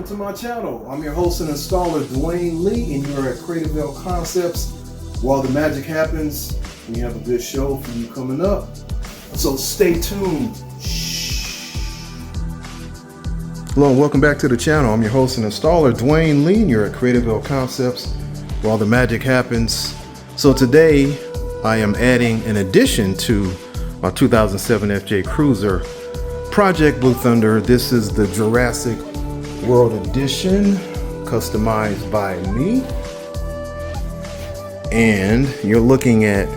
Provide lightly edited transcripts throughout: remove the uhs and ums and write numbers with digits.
welcome to my channel. I'm your host and installer, Dwayne Lee, and you're at Creativeville Concepts. While the magic happens, we have a good show for you coming up. So stay tuned. Shh. Hello and welcome back to the channel. I'm your host and installer, Dwayne Lee, and you're at Creativeville Concepts. While the magic happens. So today, I am adding an addition to my 2007 FJ Cruiser, Project Blue Thunder. This is the Jurassic World Edition, customized by me. And you're looking at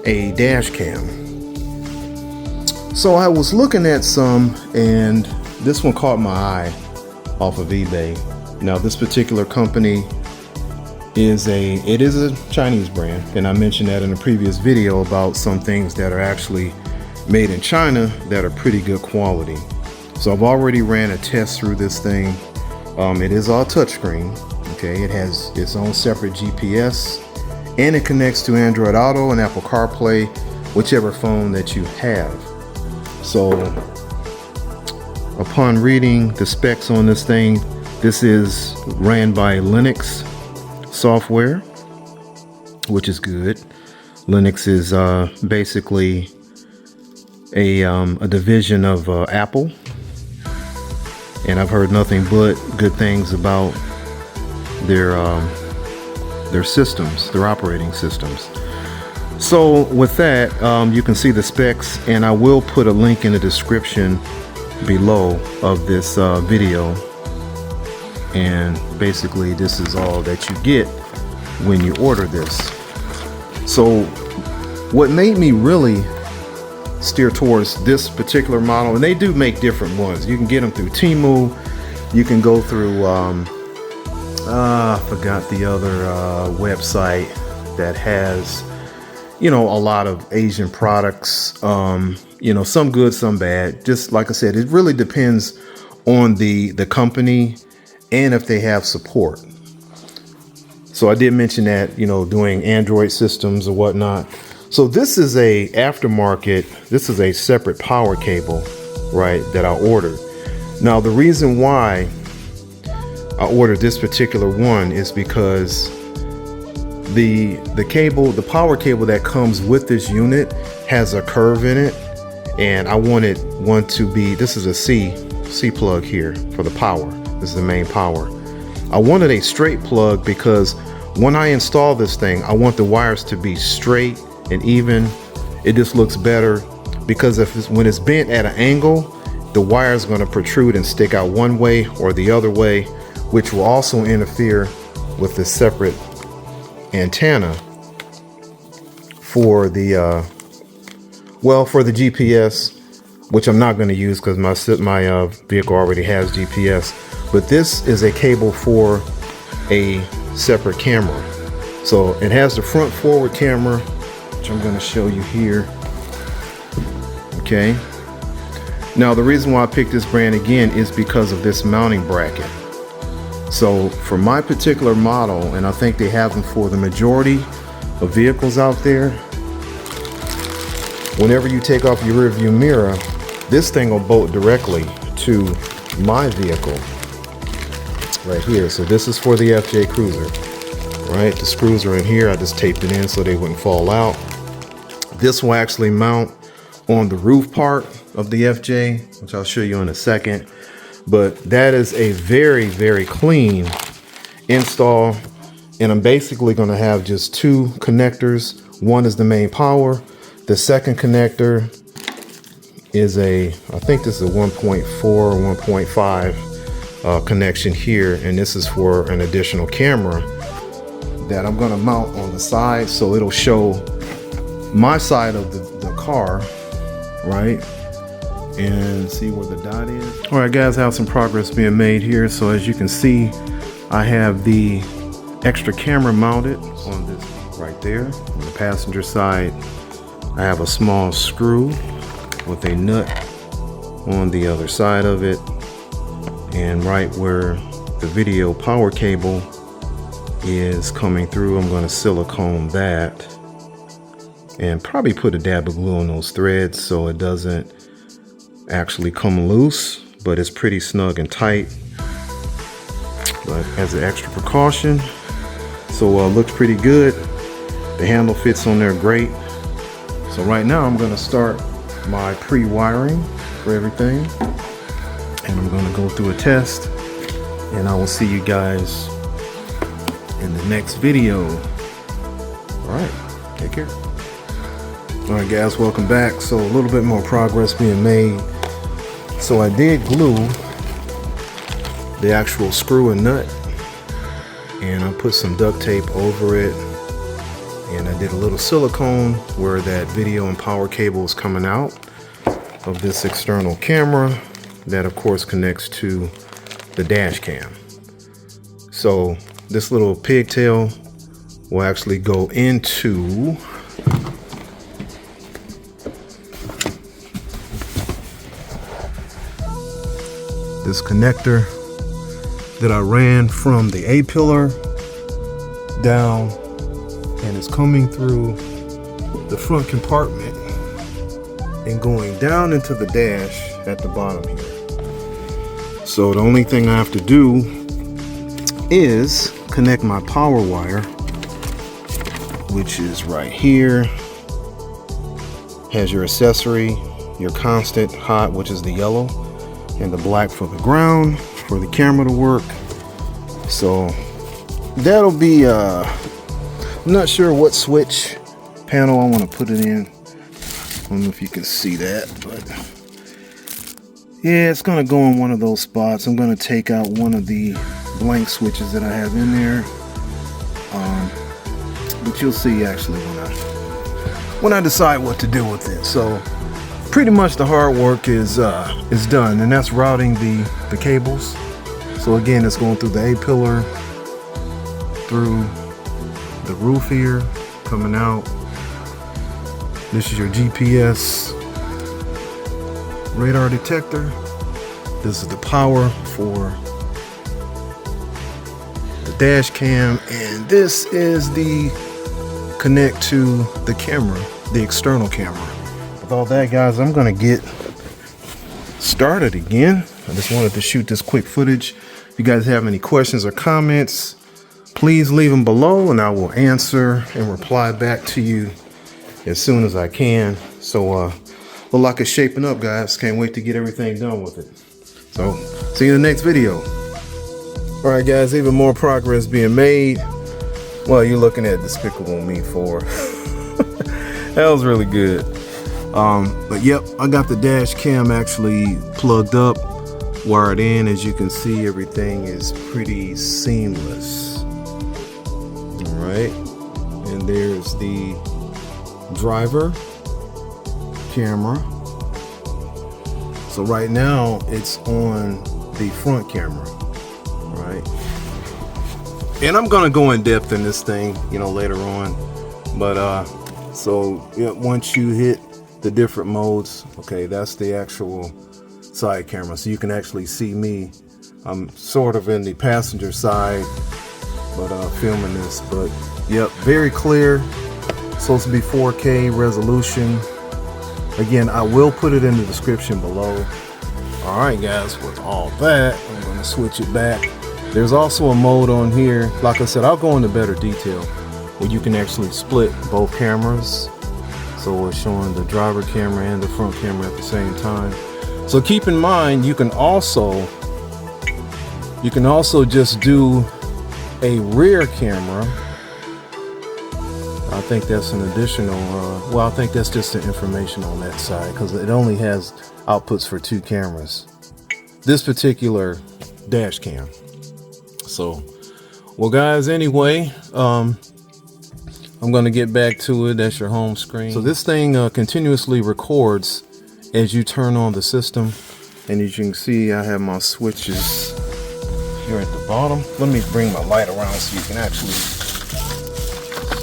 a dash cam. So I was looking at some, and this one caught my eye off of eBay. Now this particular company is a Chinese brand, and I mentioned that in a previous video about some things that are actually made in China that are pretty good quality. So I've already ran a test through this thing. It is all touchscreen. Okay, it has its own separate GPS, and it connects to Android Auto and Apple CarPlay, whichever phone that you have. So upon reading the specs on this thing, this is ran by Linux software, which is good. Linux is basically a division of Apple, and I've heard nothing but good things about their systems, their operating systems. So with that, you can see the specs, and I will put a link in the description below of this video. And basically this is all that you get when you order this. So what made me really steer towards this particular model, and they do make different ones. You can get them through Temu. You can go through, I forgot the other website that has, you know, a lot of Asian products. You know, some good, some bad. Just like I said, it really depends on the company and if they have support. So I did mention that, you know, doing Android systems or whatnot. So this is a aftermarket, this is a separate power cable, right, that I ordered. Now the reason why I ordered this particular one is because the cable, the power cable that comes with this unit has a curve in it, and I wanted one to be, this is a C plug here for the power. This is the main power. I wanted a straight plug because when I install this thing, I want the wires to be straight and even. It just looks better because when it's bent at an angle, the wire is going to protrude and stick out one way or the other way, which will also interfere with the separate antenna for the for the GPS, which I'm not going to use because my vehicle already has GPS. But this is a cable for a separate camera. So it has the front forward camera, which I'm going to show you here. Okay. Now the reason why I picked this brand again is because of this mounting bracket. So for my particular model, and I think they have them for the majority of vehicles out there, whenever you take off your rear view mirror, this thing will bolt directly to my vehicle right here. So this is for the FJ Cruiser, right? The screws are in here. I just taped it in so they wouldn't fall out. This will actually mount on the roof part of the FJ, which I'll show you in a second. But that is a very, very clean install. And I'm basically going to have just two connectors. One is the main power. The second connector is I think this is a 1.4 or 1.5 connection here. And this is for an additional camera that I'm going to mount on the side. So it'll show my side of the car, right? And see where the dot is. All right, guys, I have some progress being made here. So as you can see, I have the extra camera mounted on this right there. On the passenger side, I have a small screw with a nut on the other side of it. And right where the video power cable is coming through, I'm going to silicone that and probably put a dab of glue on those threads so it doesn't actually come loose, but it's pretty snug and tight. but as an extra precaution. So looks pretty good. The handle fits on there great. So right now I'm going to start my pre-wiring for everything, and I'm going to go through a test, and I will see you guys in the next video. All right, take care. All right guys, welcome back. So a little bit more progress being made. So I did glue the actual screw and nut, and I put some duct tape over it, and I did a little silicone where that video and power cable is coming out of this external camera that of course connects to the dash cam. So this little pigtail will actually go into this connector that I ran from the A-pillar down, and it's coming through the front compartment and going down into the dash at the bottom here. So the only thing I have to do is connect my power wire, which is right here. Has your accessory, your constant hot, which is the yellow, and the black for the ground for the camera to work. So that'll be I'm not sure what switch panel I want to put it in. I don't know if you can see that, but yeah, it's gonna go in one of those spots. I'm gonna take out one of the blank switches that I have in there, but you'll see actually when I decide what to do with it. So pretty much the hard work is done, and that's routing the cables. So again, it's going through the A-pillar, through the roof here, coming out. This is your GPS radar detector. This is the power for the dash cam, and this is the connect to the camera, the external camera. With all that, guys, I'm gonna get started again. I just wanted to shoot this quick footage. If you guys have any questions or comments, please leave them below, and I will answer and reply back to you as soon as I can. So look like it's shaping up, guys. Can't wait to get everything done with it. So see you in the next video. All right guys, even more progress being made. Well, you're looking at Despicable Me 4. That was really good. But yep, I got the dash cam actually plugged up, wired in. As you can see, everything is pretty seamless. All right, and there's the driver camera. So right now it's on the front camera, right? And I'm gonna go in depth in this thing, you know, later on. But so yeah, once you hit the different modes, okay, that's the actual side camera. So you can actually see me. I'm sort of in the passenger side, but filming this. But yep, very clear. Supposed to be 4K resolution. Again, I will put it in the description below. All right, guys, with all that, I'm going to switch it back. There's also a mode on here. Like I said, I'll go into better detail where you can actually split both cameras. So it's showing the driver camera and the front camera at the same time. So keep in mind, you can also just do a rear camera. I think that's an additional, well, I think that's just the information on that side, because it only has outputs for 2 cameras. This particular dash cam. So, well guys, anyway, I'm going to get back to it. That's your home screen. So this thing continuously records as you turn on the system. And as you can see, I have my switches here at the bottom. Let me bring my light around so you can actually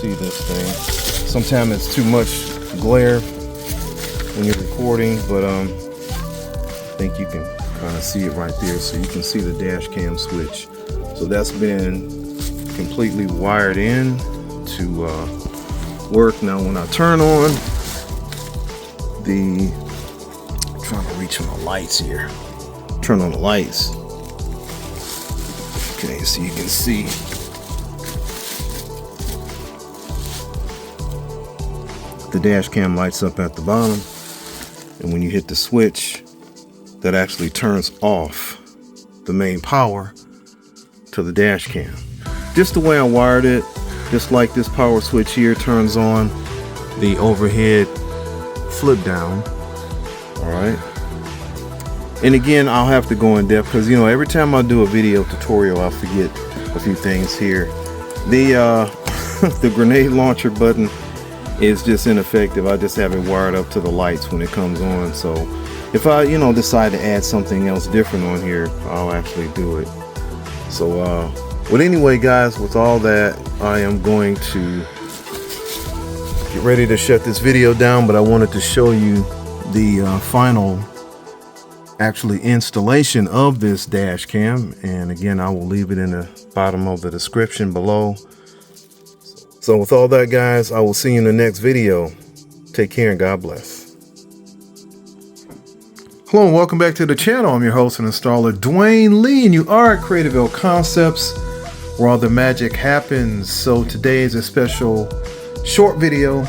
see this thing. Sometimes it's too much glare when you're recording, but I think you can kind of see it right there. So you can see the dash cam switch. So that's been completely wired in to work. Now when I turn on the, I'm trying to reach on the lights here, turn on the lights, Okay, so you can see the dash cam lights up at the bottom, and when you hit the switch, that actually turns off the main power to the dash cam. Just the way I wired it, just like this power switch here turns on the overhead flip down. All right. And again, I'll have to go in depth because, you know, every time I do a video tutorial, I forget a few things here. The grenade launcher button is just ineffective. I just have it wired up to the lights when it comes on. So if I, you know, decide to add something else different on here, I'll actually do it. So, but anyway, guys, with all that, I am going to get ready to shut this video down, but I wanted to show you the final actually installation of this dash cam. And again, I will leave it in the bottom of the description below. So with all that, guys, I will see you in the next video. Take care and God bless. Hello and welcome back to the channel. I'm your host and installer, Dwayne Lee, and you are at Creativeville Concepts, where all the magic happens. So today is a special short video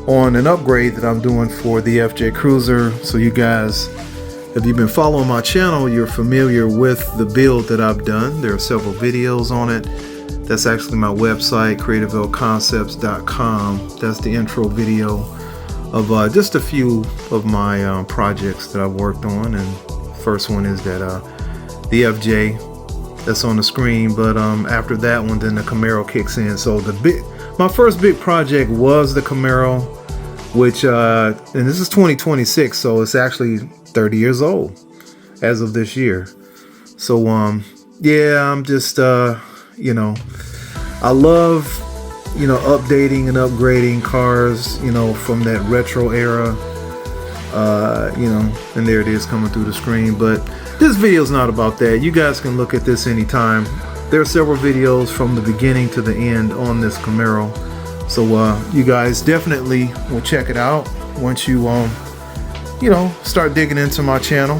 on an upgrade that I'm doing for the FJ Cruiser. So you guys, if you've been following my channel, you're familiar with the build that I've done. There are several videos on it. That's actually my website, creativevilleconcepts.com. That's the intro video of just a few of my projects that I've worked on. And first one is that the FJ that's on the screen. But after that one, then the Camaro kicks in. So my first big project was the Camaro, which and this is 2026, so it's actually 30 years old as of this year. So yeah, I'm just you know, I love, you know, updating and upgrading cars, you know, from that retro era, you know, and there it is coming through the screen. But this video is not about that. You guys can look at this anytime. There are several videos from the beginning to the end on this Camaro. So you guys definitely will check it out once you you know, start digging into my channel.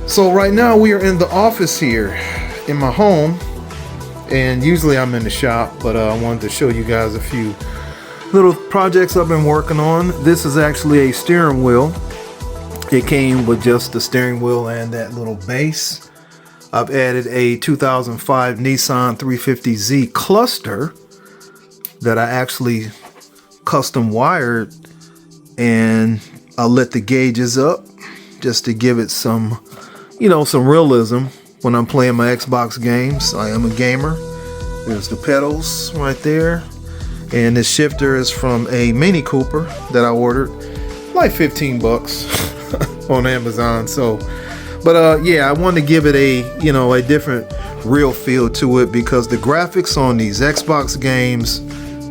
So right now we are in the office here in my home, and usually I'm in the shop, but I wanted to show you guys a few little projects I've been working on. This is actually a steering wheel. It came with just the steering wheel and that little base. I've added a 2005 Nissan 350Z cluster that I actually custom wired, and I lit the gauges up just to give it some, you know, some realism when I'm playing my Xbox games. I am a gamer. There's the pedals right there, and this shifter is from a Mini Cooper that I ordered like 15 bucks on Amazon. So but yeah, I wanted to give it a, you know, a different real feel to it, because the graphics on these Xbox games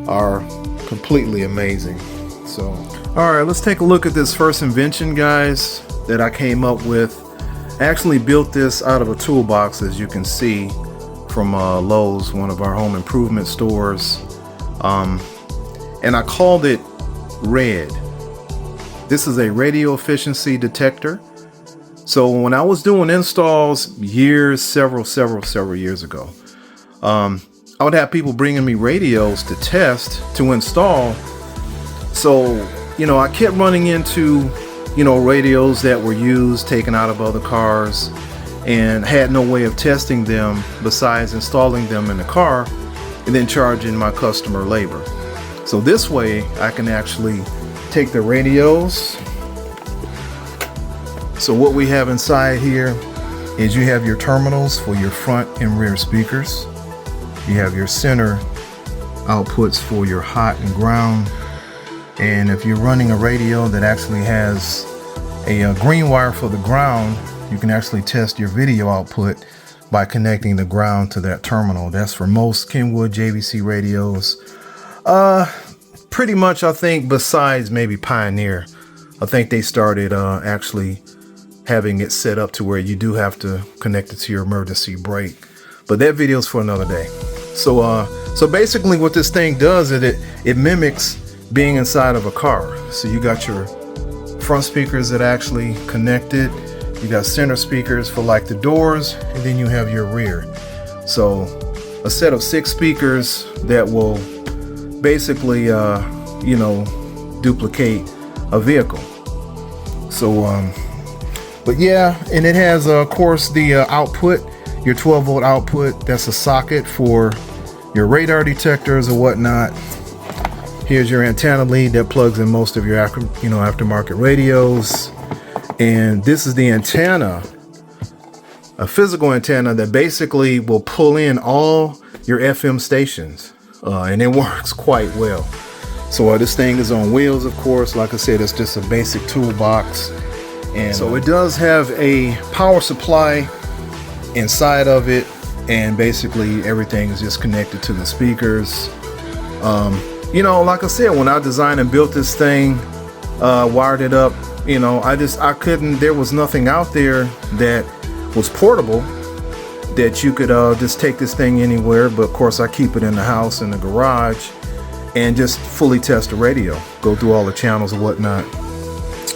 are completely amazing. So all right, let's take a look at this first invention, guys, that I came up with. I actually built this out of a toolbox, as you can see, from Lowe's, one of our home improvement stores, and I called it Red. This is a radio efficiency detector. So when I was doing installs several years ago, I would have people bringing me radios to test, to install. So, you know, I kept running into, you know, radios that were used, taken out of other cars, and had no way of testing them besides installing them in the car and then charging my customer labor. So this way I can actually take the radios. So what we have inside here is you have your terminals for your front and rear speakers. You have your center outputs for your hot and ground. And if you're running a radio that actually has a green wire for the ground, you can actually test your video output by connecting the ground to that terminal. That's for most Kenwood JVC radios. Pretty much, I think, besides maybe Pioneer. I think they started actually having it set up to where you do have to connect it to your emergency brake. But that video is for another day. So basically what this thing does is it mimics being inside of a car. So you got your front speakers that actually connected. You got center speakers for like the doors, and then you have your rear. So a set of 6 speakers that will basically, you know, duplicate a vehicle. So, but yeah, and it has, of course, the output, your 12-volt output. That's a socket for your radar detectors or whatnot. Here's your antenna lead that plugs in most of your aftermarket radios. And this is the antenna, a physical antenna that basically will pull in all your FM stations, and it works quite well. So this thing is on wheels, of course. Like I said, it's just a basic toolbox. And so it does have a power supply inside of it, and basically everything is just connected to the speakers. You know, like I said, when I designed and built this thing, wired it up, you know, I couldn't, there was nothing out there that was portable that you could just take this thing anywhere. But of course I keep it in the house, in the garage, and just fully test the radio, go through all the channels and whatnot.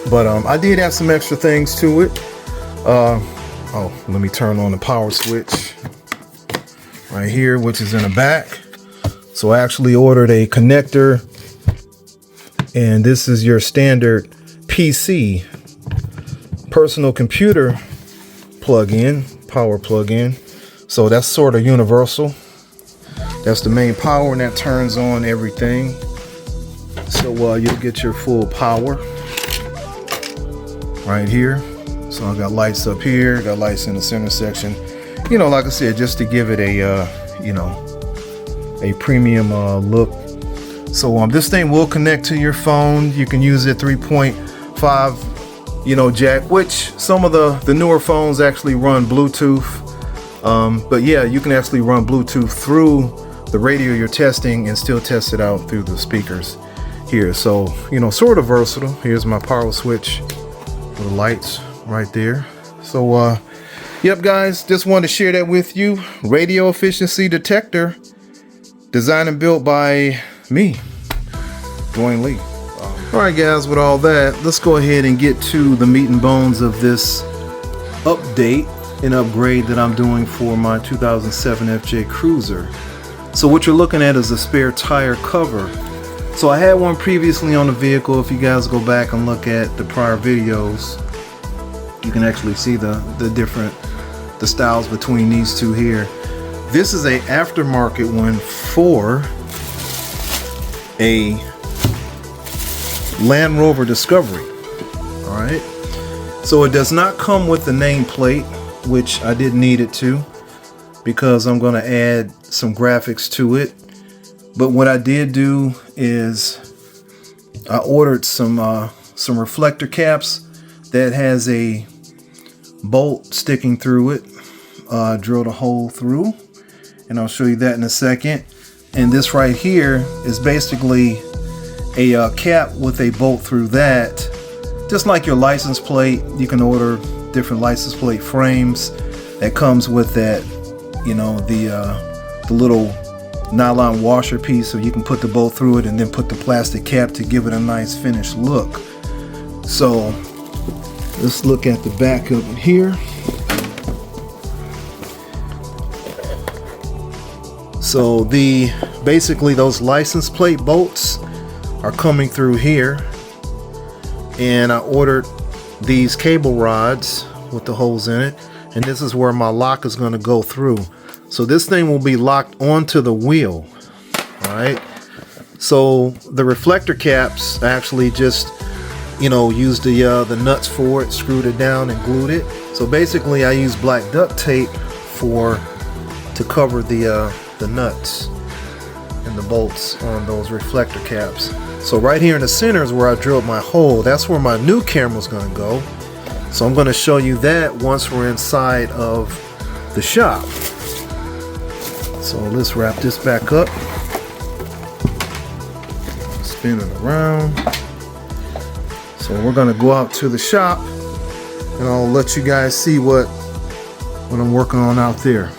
But I did add some extra things to it. Oh, let me turn on the power switch right here, which is in the back. So I actually ordered a connector, and this is your standard PC personal computer plug-in, power plug-in. So that's sort of universal. That's the main power, and that turns on everything. So you'll get your full power right here. So I got lights up here, got lights in the center section. You know, like I said, just to give it a, you know, a premium look. So this thing will connect to your phone. You can use it 3.5, you know, jack, which some of the newer phones actually run Bluetooth. But yeah, you can actually run Bluetooth through the radio you're testing and still test it out through the speakers here. So, you know, sort of versatile. Here's my power switch with the lights right there. So yep, guys, just wanted to share that with you. Radio efficiency detector, designed and built by me, Dwayne Lee. All right, guys, with all that, let's go ahead and get to the meat and bones of this update and upgrade that I'm doing for my 2007 FJ Cruiser. So what you're looking at is a spare tire cover. So I had one previously on the vehicle. If you guys go back and look at the prior videos, you can actually see the styles between these two here. This is a aftermarket one for a Land Rover Discovery. All right, so it does not come with the nameplate, which I didn't need it to, because I'm going to add some graphics to it. But what I did do is I ordered some reflector caps that has a bolt sticking through it. Drilled a hole through, and I'll show you that in a second. And this right here is basically a cap with a bolt through that. Just like your license plate, you can order different license plate frames that comes with that, you know, the little nylon washer piece, so you can put the bolt through it and then put the plastic cap to give it a nice finished look. So let's look at the back of it here. So basically those license plate bolts are coming through here, and I ordered these cable rods with the holes in it, and this is where my lock is going to go through. So this thing will be locked onto the wheel. All right, so the reflector caps, I actually just, you know, used the nuts for it, screwed it down and glued it. So basically I use black duct tape to cover the nuts and the bolts on those reflector caps. So right here in the center is where I drilled my hole. That's where my new camera is going to go. So I'm going to show you that once we're inside of the shop. So let's wrap this back up. Spin it around. So we're going to go out to the shop, and I'll let you guys see what I'm working on out there.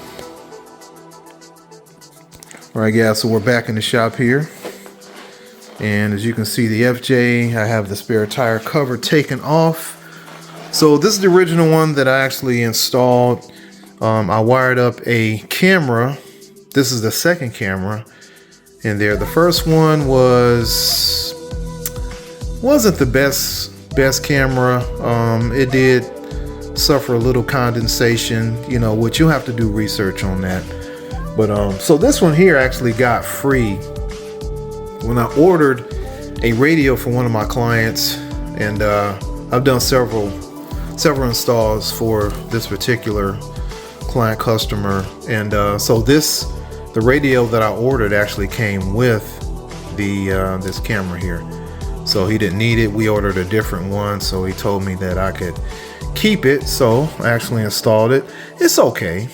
Alright guys, so we're back in the shop here, and as you can see, the FJ, I have the spare tire cover taken off. So this is the original one that I actually installed I wired up a camera. This is the second camera in there. The first one wasn't the best camera. It did suffer a little condensation, you know, which you'll have to do research on that. But so this one here actually got free when I ordered a radio for one of my clients, and I've done several installs for this particular client customer, and so the radio that I ordered actually came with the this camera here. So he didn't need it. We ordered a different one, so he told me that I could keep it. So I actually installed it. It's okay.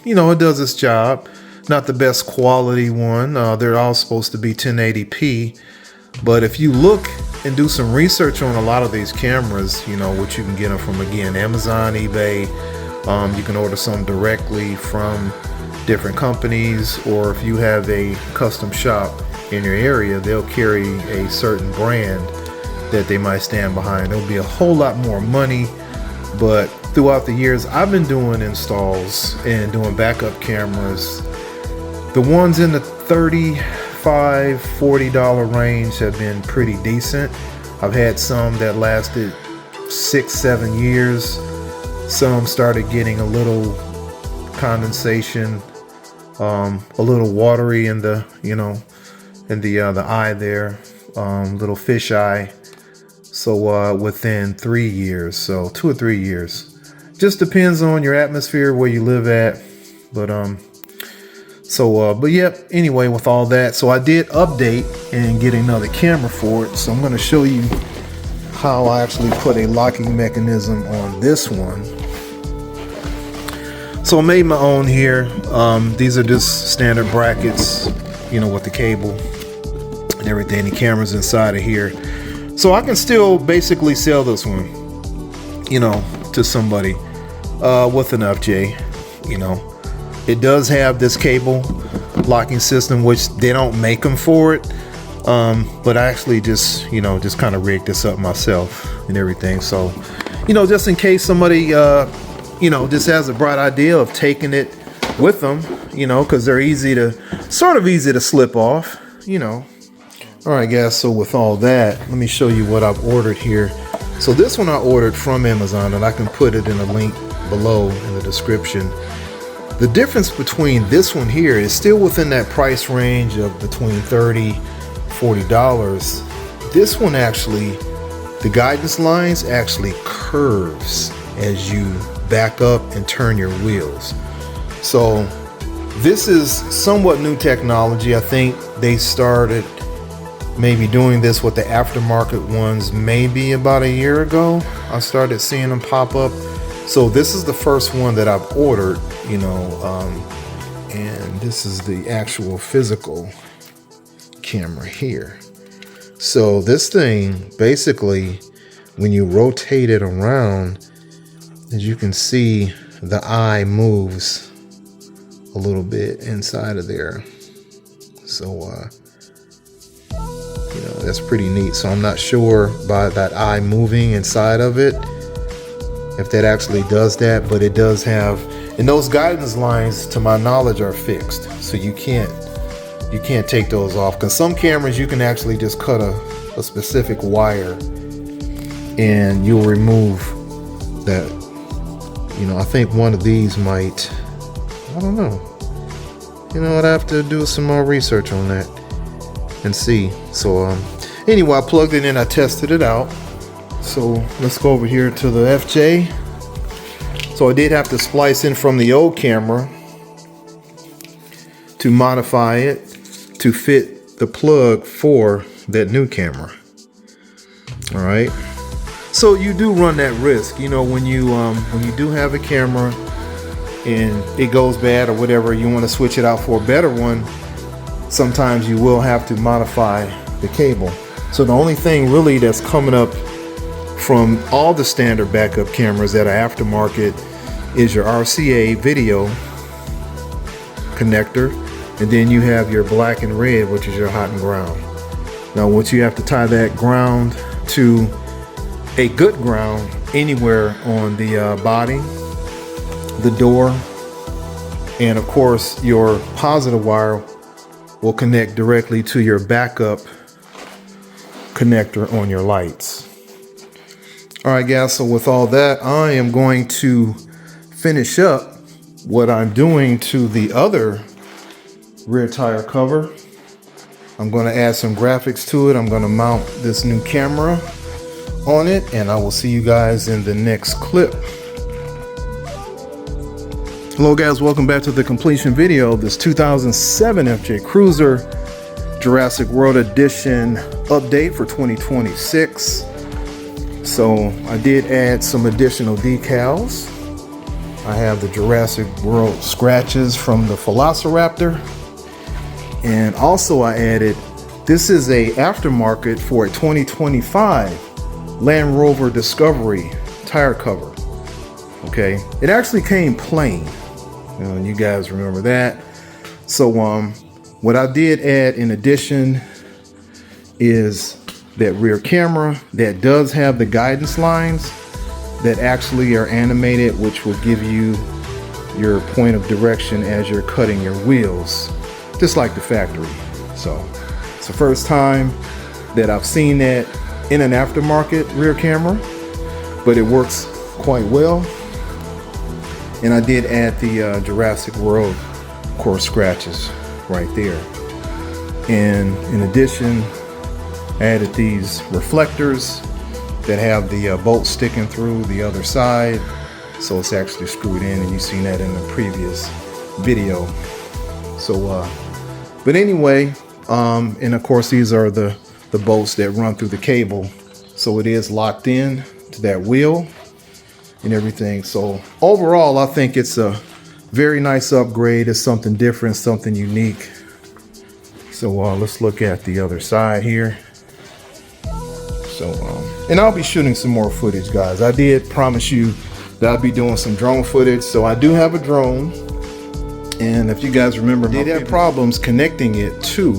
You know, it does its job. Not the best quality one. They're all supposed to be 1080p. But if you look and do some research on a lot of these cameras, you know, which you can get them from, again, Amazon, eBay. You can order some directly from different companies, or if you have a custom shop in your area, they'll carry a certain brand that they might stand behind. It'll be a whole lot more money, but throughout the years I've been doing installs and doing backup cameras, the ones in the $35-40 range have been pretty decent. I've had some that lasted 6-7 years. Some started getting a little condensation, a little watery in the, you know, in the eye there, little fish eye. So within 3 years, so 2 or 3 years, just depends on your atmosphere, where you live at. But but yep, anyway, with all that, so I did update and get another camera for it. So I'm going to show you how I actually put a locking mechanism on this one. So I made my own here. These are just standard brackets, you know, with the cable and everything. The camera's inside of here. So I can still basically sell this one, you know, to somebody with an FJ, you know. It does have this cable locking system, which they don't make them for it. But I actually just, you know, just kind of rigged this up myself and everything. So, you know, just in case somebody, you know, just has a bright idea of taking it with them, you know, because they're sort of easy to slip off, you know. All right, guys, so with all that, let me show you what I've ordered here. So this one I ordered from Amazon, and I can put it in a link below in the description. The difference between this one here is still within that price range of between $30-40. This one actually, the guidance lines actually curves as you back up and turn your wheels. So this is somewhat new technology. I think they started maybe doing this with the aftermarket ones maybe about a year ago. I started seeing them pop up. So this is the first one that I've ordered, you know, and this is the actual physical camera here. So this thing, basically, when you rotate it around, as you can see, the eye moves a little bit inside of there. So, you know, that's pretty neat. So I'm not sure by that eye moving inside of it if that actually does that, but it does have, and those guidance lines, to my knowledge, are fixed, so you can't take those off. Because some cameras you can actually just cut a specific wire and you'll remove that. You know, I think one of these might, I don't know. You know, I'd have to do some more research on that and see. So anyway, I plugged it in, I tested it out. So let's go over here to the FJ. So I did have to splice in from the old camera to modify it to fit the plug for that new camera. All right. So you do run that risk, you know, when you do have a camera and it goes bad or whatever, you want to switch it out for a better one. Sometimes you will have to modify the cable. So the only thing really that's coming up from all the standard backup cameras that are aftermarket is your RCA video connector, and then you have your black and red, which is your hot and ground. Now once you have to tie that ground to a good ground anywhere on the body, the door, and of course your positive wire will connect directly to your backup connector on your lights. All right guys, so with all that, I am going to finish up what I'm doing to the other rear tire cover. I'm going to add some graphics to it. I'm going to mount this new camera on it, and I will see you guys in the next clip. Hello guys, welcome back to the completion video of this 2007 FJ Cruiser Jurassic World Edition update for 2026. So I did add some additional decals. I have the Jurassic World scratches from the Velociraptor, and also I added, this is a aftermarket for a 2025 Land Rover Discovery tire cover. Okay, it actually came plain. You guys remember that. So what I did add in addition is that rear camera that does have the guidance lines that actually are animated, which will give you your point of direction as you're cutting your wheels, just like the factory. So it's the first time that I've seen that in an aftermarket rear camera, but it works quite well. And I did add the Jurassic World core scratches right there. And in addition, I added these reflectors that have the bolt sticking through the other side. So it's actually screwed in, and you've seen that in the previous video. So, but anyway, and of course these are the bolts that run through the cable. So it is locked in to that wheel and everything. So overall, I think it's a very nice upgrade. It's something different, something unique. So let's look at the other side here. So, and I'll be shooting some more footage, guys. I did promise you that I'll be doing some drone footage. So I do have a drone. And if you guys remember, I did have problems connecting it to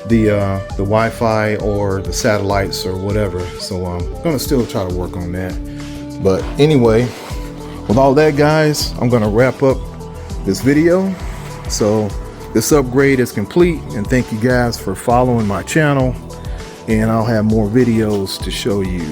the Wi-Fi or the satellites or whatever. So I'm gonna still try to work on that. But anyway, with all that guys, I'm gonna wrap up this video. So this upgrade is complete, and thank you guys for following my channel, and I'll have more videos to show you.